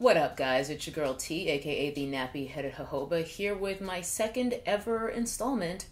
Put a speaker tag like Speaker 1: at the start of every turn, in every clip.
Speaker 1: What up, guys? It's your girl T, aka the nappy-headed jojoba, here with my second ever installment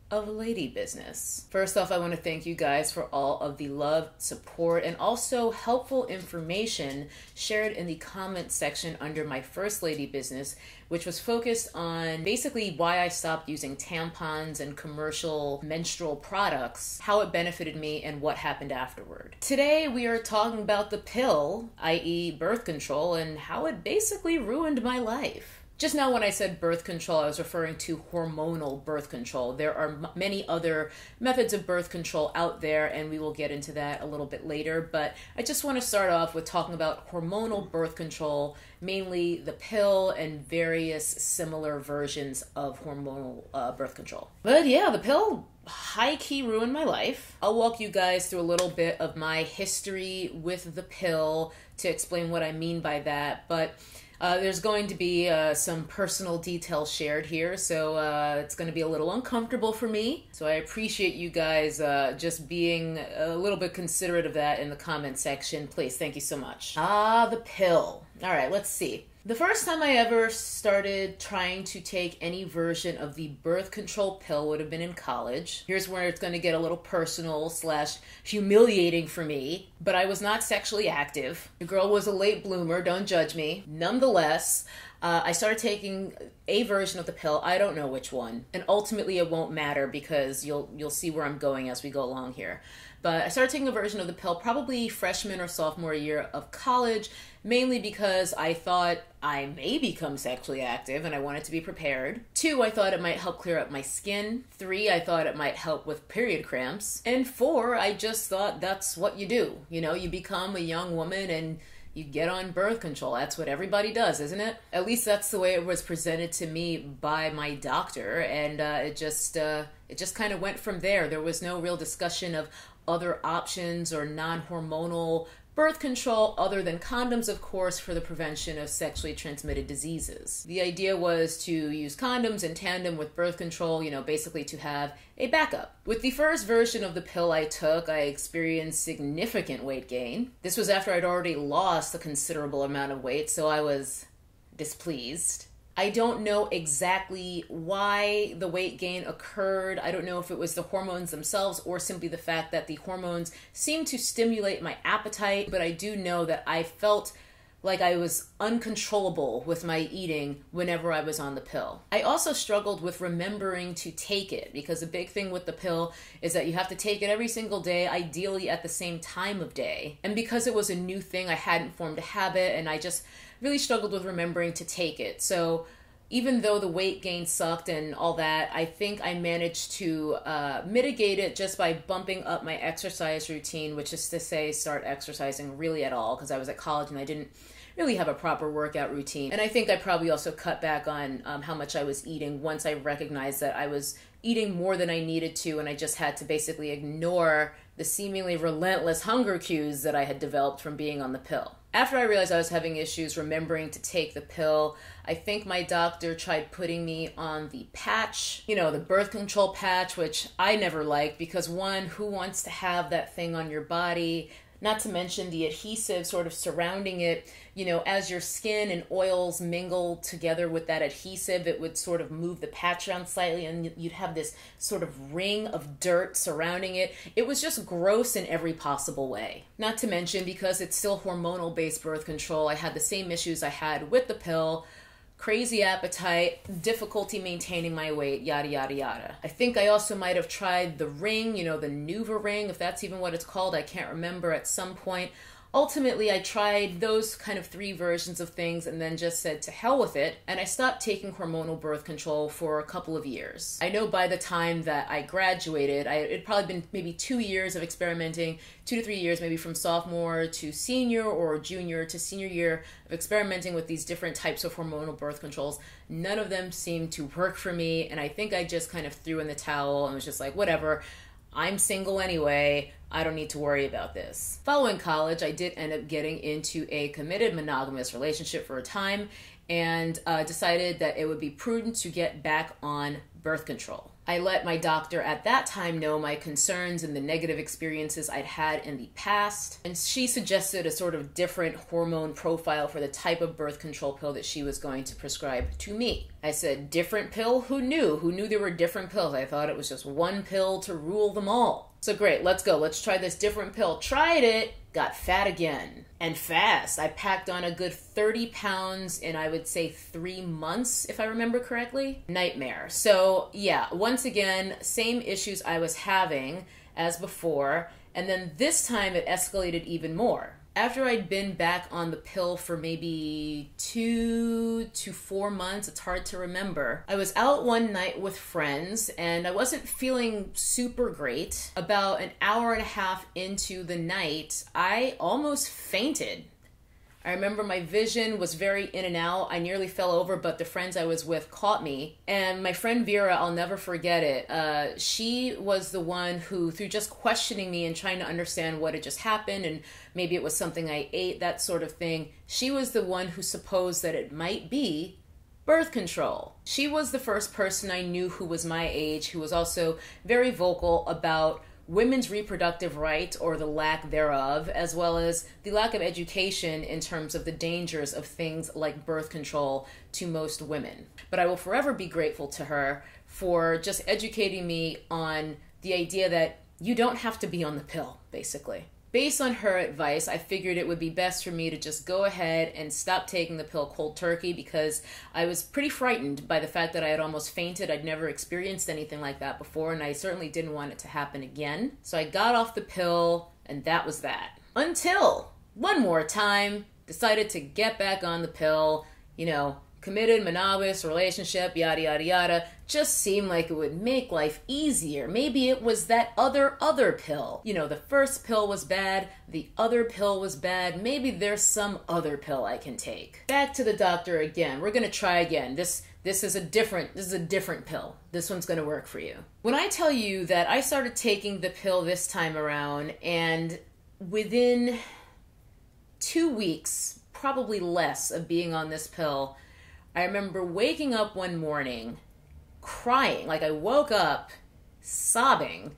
Speaker 1: of Lady Business. First off, I want to thank you guys for all of the love, support, and also helpful information shared in the comment section under my first Lady Business, which was focused on basically why I stopped using tampons and commercial menstrual products, how it benefited me, and what happened afterward. Today, we are talking about the pill, i.e. birth control, and how it basically ruined my life. Just now when I said birth control, I was referring to hormonal birth control. There are many other methods of birth control out there, and we will get into that a little bit later. But I just want to start off with talking about hormonal birth control, mainly the pill and various similar versions of hormonal birth control. But yeah, the pill high-key ruined my life. I'll walk you guys through a little bit of my history with the pill to explain what I mean by that. But there's going to be some personal details shared here, so it's going to be a little uncomfortable for me. So I appreciate you guys just being a little bit considerate of that in the comment section. Please, thank you so much. The pill. All right, let's see. The first time I ever started trying to take any version of the birth control pill would have been in college. Here's where it's going to get a little personal / humiliating for me, but I was not sexually active. The girl was a late bloomer, don't judge me. Nonetheless, I started taking a version of the pill, I don't know which one, and ultimately it won't matter because you'll see where I'm going as we go along here. But I started taking a version of the pill probably freshman or sophomore year of college, mainly because I thought I may become sexually active and I wanted to be prepared. 2, I thought it might help clear up my skin. 3, I thought it might help with period cramps. And 4, I just thought that's what you do. You know, you become a young woman and you get on birth control. That's what everybody does, isn't it? At least that's the way it was presented to me by my doctor, and it just kind of went from there. There was no real discussion of other options or non-hormonal birth control other than condoms, of course, for the prevention of sexually transmitted diseases. The idea was to use condoms in tandem with birth control, you know, basically to have a backup. With the first version of the pill I took, I experienced significant weight gain. This was after I'd already lost a considerable amount of weight, so I was displeased. I don't know exactly why the weight gain occurred. I don't know if it was the hormones themselves or simply the fact that the hormones seemed to stimulate my appetite, but I do know that I felt like I was uncontrollable with my eating whenever I was on the pill. I also struggled with remembering to take it because a big thing with the pill is that you have to take it every single day, ideally at the same time of day. And because it was a new thing, I hadn't formed a habit and I just really struggled with remembering to take it. So even though the weight gain sucked and all that, I think I managed to mitigate it just by bumping up my exercise routine, which is to say start exercising really at all, because I was at college and I didn't really have a proper workout routine. And I think I probably also cut back on how much I was eating once I recognized that I was eating more than I needed to, and I just had to basically ignore the seemingly relentless hunger cues that I had developed from being on the pill. After I realized I was having issues remembering to take the pill, I think my doctor tried putting me on the patch, you know, the birth control patch, which I never liked because, one, who wants to have that thing on your body? Not to mention the adhesive sort of surrounding it. You know, as your skin and oils mingle together with that adhesive, it would sort of move the patch around slightly and you'd have this sort of ring of dirt surrounding it. It was just gross in every possible way. Not to mention, because it's still hormonal-based birth control, I had the same issues I had with the pill. Crazy appetite, difficulty maintaining my weight, yada, yada, yada. I think I also might have tried the ring, you know, the Nuva ring, if that's even what it's called. I can't remember at some point. Ultimately, I tried those kind of 3 versions of things and then just said to hell with it, and I stopped taking hormonal birth control for a couple of years. I know by the time that I graduated, it'd probably been maybe 2 years of experimenting, 2 to 3 years, maybe from sophomore to senior or junior to senior year of experimenting with these different types of hormonal birth controls. None of them seemed to work for me, and I think I just kind of threw in the towel and was just like, whatever. I'm single anyway, I don't need to worry about this. Following college, I did end up getting into a committed monogamous relationship for a time and decided that it would be prudent to get back on birth control. I let my doctor at that time know my concerns and the negative experiences I'd had in the past, and she suggested a sort of different hormone profile for the type of birth control pill that she was going to prescribe to me. I said, different pill? Who knew? Who knew there were different pills? I thought it was just one pill to rule them all. So great, let's go. Let's try this different pill. Tried it, got fat again. And fast. I packed on a good 30 pounds in, I would say, 3 months, if I remember correctly. Nightmare. So yeah, once again, same issues I was having as before. And then this time it escalated even more. After I'd been back on the pill for maybe 2 to 4 months, it's hard to remember, I was out one night with friends and I wasn't feeling super great. About an hour and a half into the night, I almost fainted. I remember my vision was very in and out. I nearly fell over, but the friends I was with caught me. And my friend Vera, I'll never forget it. She was the one who, through just questioning me and trying to understand what had just happened, and maybe it was something I ate, that sort of thing, she was the one who supposed that it might be birth control. She was the first person I knew who was my age, who was also very vocal about women's reproductive rights, or the lack thereof, as well as the lack of education in terms of the dangers of things like birth control to most women. But I will forever be grateful to her for just educating me on the idea that you don't have to be on the pill, basically. Based on her advice, I figured it would be best for me to just go ahead and stop taking the pill cold turkey, because I was pretty frightened by the fact that I had almost fainted. I'd never experienced anything like that before, and I certainly didn't want it to happen again. So I got off the pill, and that was that. Until, one more time, decided to get back on the pill, committed, monogamous relationship, yada, yada, yada. Just seemed like it would make life easier. Maybe it was that other pill. The first pill was bad, the other pill was bad. Maybe there's some other pill I can take. Back to the doctor again. We're gonna try again. This is a different pill. This one's gonna work for you. When I tell you that I started taking the pill this time around, and within 2 weeks, probably less, of being on this pill, I remember waking up one morning crying. Like, I woke up sobbing,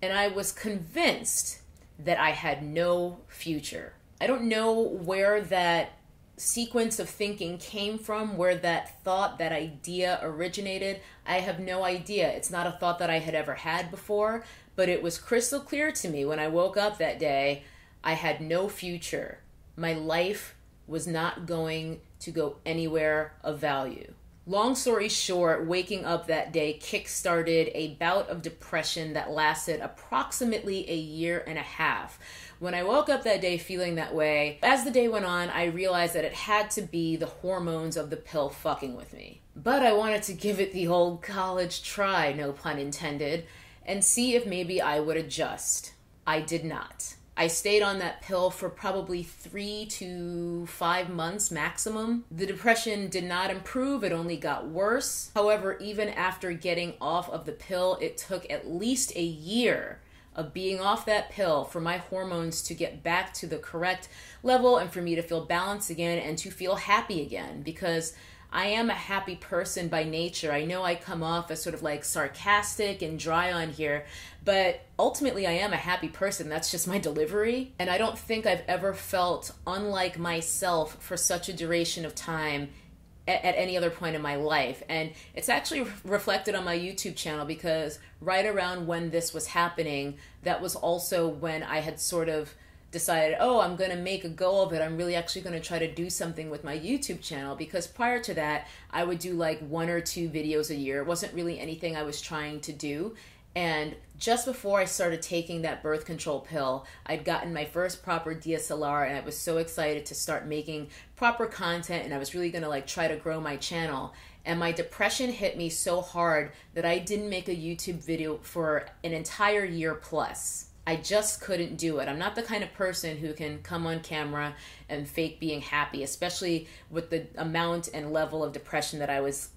Speaker 1: and I was convinced that I had no future. I don't know where that sequence of thinking came from, where that thought, that idea originated. I have no idea. It's not a thought that I had ever had before, but it was crystal clear to me when I woke up that day. I had no future. My life was not going to go anywhere of value. Long story short, waking up that day kick-started a bout of depression that lasted approximately 1.5 years. When I woke up that day feeling that way, as the day went on, I realized that it had to be the hormones of the pill fucking with me. But I wanted to give it the old college try, no pun intended, and see if maybe I would adjust. I did not. I stayed on that pill for probably 3 to 5 months maximum. The depression did not improve, it only got worse. However, even after getting off of the pill, it took at least 1 year of being off that pill for my hormones to get back to the correct level and for me to feel balanced again and to feel happy again, because I am a happy person by nature. I know I come off as sort of like sarcastic and dry on here, but ultimately I am a happy person. That's just my delivery. And I don't think I've ever felt unlike myself for such a duration of time at any other point in my life. And it's actually reflected on my YouTube channel, because right around when this was happening, that was also when I had sort of decided, I'm going to make a go of it. I'm really actually going to try to do something with my YouTube channel, because prior to that, I would do like 1 or 2 videos a year. It wasn't really anything I was trying to do. And just before I started taking that birth control pill, I'd gotten my first proper DSLR, and I was so excited to start making proper content, and I was really going to like try to grow my channel. And my depression hit me so hard that I didn't make a YouTube video for an entire year plus. I just couldn't do it. I'm not the kind of person who can come on camera and fake being happy, especially with the amount and level of depression that I was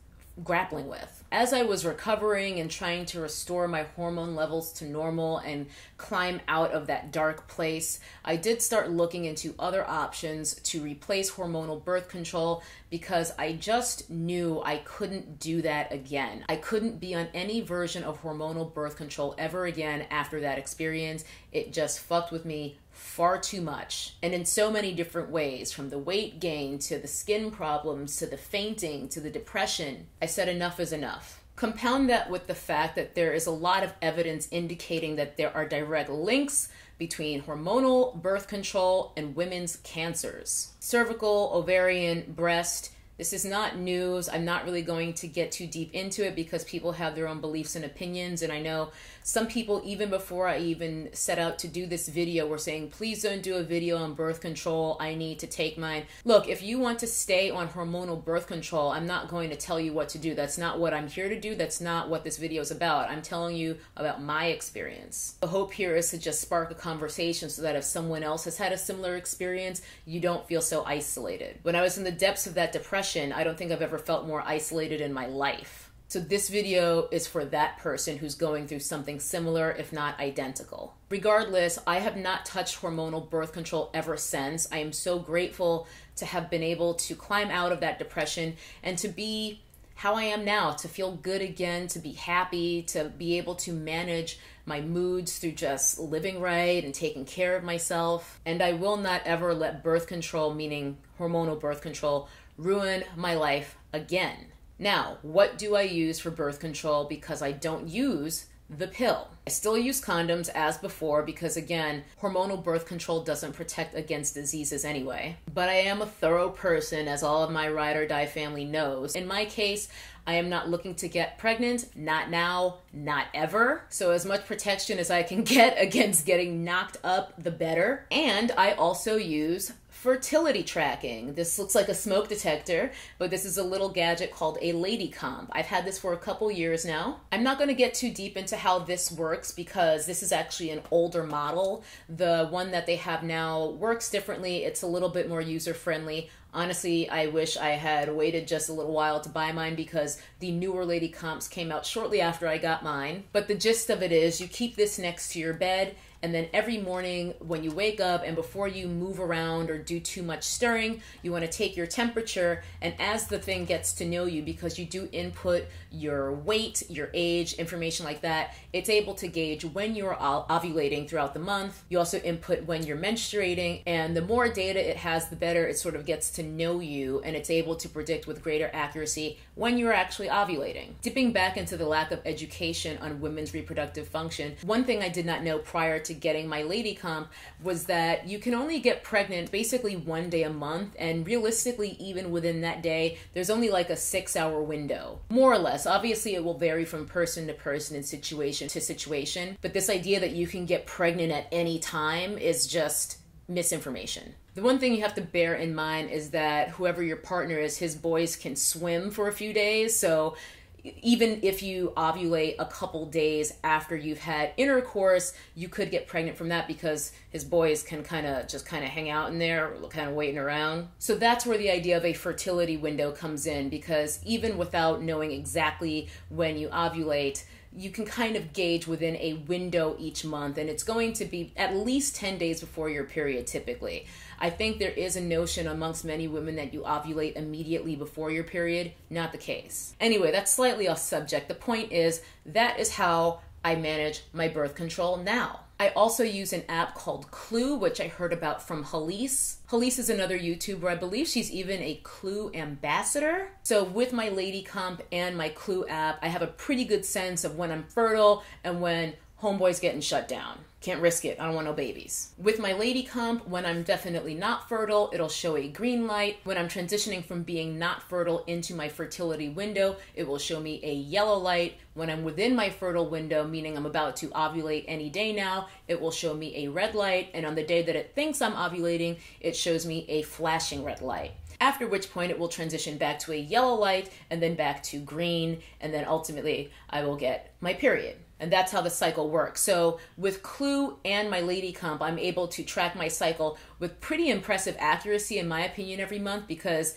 Speaker 1: grappling with. As I was recovering and trying to restore my hormone levels to normal and climb out of that dark place, I did start looking into other options to replace hormonal birth control because I just knew I couldn't do that again. I couldn't be on any version of hormonal birth control ever again after that experience. It just fucked with me far too much, and in so many different ways, from the weight gain to the skin problems to the fainting to the depression. I said enough is enough. Compound that with the fact that there is a lot of evidence indicating that there are direct links between hormonal birth control and women's cancers. Cervical, ovarian, breast. This is not news. I'm not really going to get too deep into it because people have their own beliefs and opinions, and I know some people, even before I even set out to do this video, were saying, please don't do a video on birth control. I need to take mine. Look, if you want to stay on hormonal birth control, I'm not going to tell you what to do. That's not what I'm here to do. That's not what this video is about. I'm telling you about my experience. The hope here is to just spark a conversation so that if someone else has had a similar experience, you don't feel so isolated. When I was in the depths of that depression, I don't think I've ever felt more isolated in my life. So this video is for that person who's going through something similar, if not identical. Regardless, I have not touched hormonal birth control ever since. I am so grateful to have been able to climb out of that depression and to be how I am now, to feel good again, to be happy, to be able to manage my moods through just living right and taking care of myself. And I will not ever let birth control, meaning hormonal birth control, ruin my life again. Now, what do I use for birth control? Because I don't use the pill. I still use condoms as before because, again, hormonal birth control doesn't protect against diseases anyway. But I am a thorough person, as all of my ride or die family knows. In my case, I am not looking to get pregnant, not now, not ever. So as much protection as I can get against getting knocked up, the better. And I also use fertility tracking. This looks like a smoke detector, but this is a little gadget called a lady comp. I've had this for a couple years now. I'm not going to get too deep into how this works because this is actually an older model. The one that they have now works differently. It's a little bit more user-friendly. Honestly, I wish I had waited just a little while to buy mine because the newer lady comps came out shortly after I got mine. But the gist of it is you keep this next to your bed, and then every morning when you wake up and before you move around or do too much stirring, you want to take your temperature, and as the thing gets to know you, because you do input your weight, your age, information like that, it's able to gauge when you're ovulating throughout the month. You also input when you're menstruating, and the more data it has, the better it sort of gets to know you, and it's able to predict with greater accuracy when you're actually ovulating. Dipping back into the lack of education on women's reproductive function, one thing I did not know prior to getting my lady comp was that you can only get pregnant basically one day a month, and realistically even within that day there's only like a 6-hour window, more or less. Obviously it will vary from person to person and situation to situation, but this idea that you can get pregnant at any time is just misinformation. The one thing you have to bear in mind is that whoever your partner is, his boys can swim for a few days, so even if you ovulate a couple days after you've had intercourse, you could get pregnant from that because his boys can kind of hang out in there, kind of waiting around. So that's where the idea of a fertility window comes in, because even without knowing exactly when you ovulate, you can kind of gauge within a window each month, and it's going to be at least 10 days before your period typically. I think there is a notion amongst many women that you ovulate immediately before your period. Not the case. Anyway, that's slightly off subject. The point is, that is how I manage my birth control now. I also use an app called Clue, which I heard about from Halise. Halise is another YouTuber. I believe she's even a Clue ambassador. So with my lady comp and my Clue app, I have a pretty good sense of when I'm fertile and when homeboy's getting shut down. Can't risk it. I don't want no babies. With my lady comp, when I'm definitely not fertile, it'll show a green light. When I'm transitioning from being not fertile into my fertility window, it will show me a yellow light. When I'm within my fertile window, meaning I'm about to ovulate any day now, it will show me a red light. And on the day that it thinks I'm ovulating, it shows me a flashing red light. After which point it will transition back to a yellow light and then back to green, and then ultimately I will get my period. And that's how the cycle works. So with Clue and my lady comp, I'm able to track my cycle with pretty impressive accuracy, in my opinion, every month, because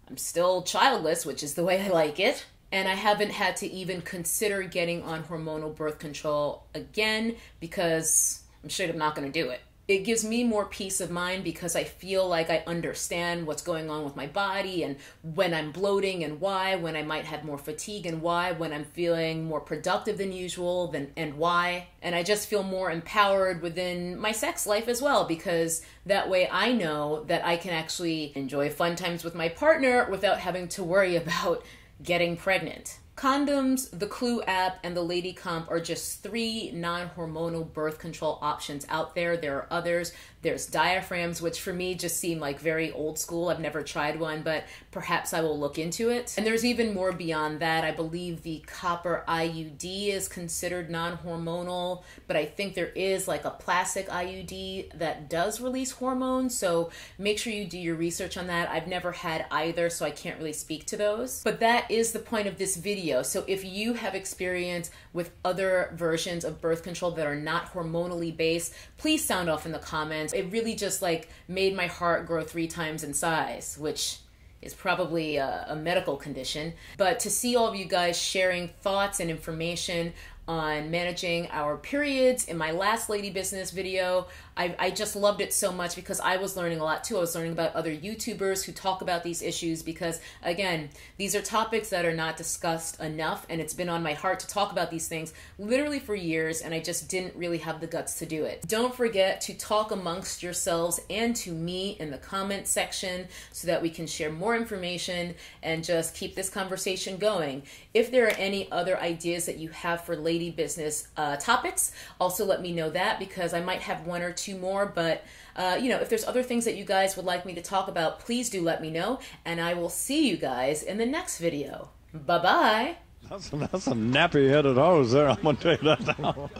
Speaker 1: I'm still childless, which is the way I like it. And I haven't had to even consider getting on hormonal birth control again because I'm sure I'm not going to do it. It gives me more peace of mind because I feel like I understand what's going on with my body and when I'm bloating and why, when I might have more fatigue and why, when I'm feeling more productive than usual and why. And I just feel more empowered within my sex life as well, because that way I know that I can actually enjoy fun times with my partner without having to worry about getting pregnant. Condoms, the Clue app, and the Lady Comp are just 3 non-hormonal birth control options out there. There are others. There's diaphragms, which for me just seem like very old school. I've never tried one, but perhaps I will look into it. And there's even more beyond that. I believe the copper IUD is considered non-hormonal, but I think there is like a plastic IUD that does release hormones. So make sure you do your research on that. I've never had either, so I can't really speak to those. But that is the point of this video. So if you have experience with other versions of birth control that are not hormonally based, please sound off in the comments. It really just like made my heart grow 3 times in size, which is probably a medical condition. But to see all of you guys sharing thoughts and information on managing our periods in my last Lady Business video, I just loved it so much because I was learning a lot too. I was learning about other YouTubers who talk about these issues because, again, these are topics that are not discussed enough, and it's been on my heart to talk about these things literally for years, and I just didn't really have the guts to do it. Don't forget to talk amongst yourselves and to me in the comment section so that we can share more information and just keep this conversation going. If there are any other ideas that you have for Lady Business topics, also let me know that, because I might have 1 or 2 more, but you know, if there's other things that you guys would like me to talk about, please do let me know, and I will see you guys in the next video. Bye-bye.
Speaker 2: That's a nappy-headed hose there, I'm going to tell you that now.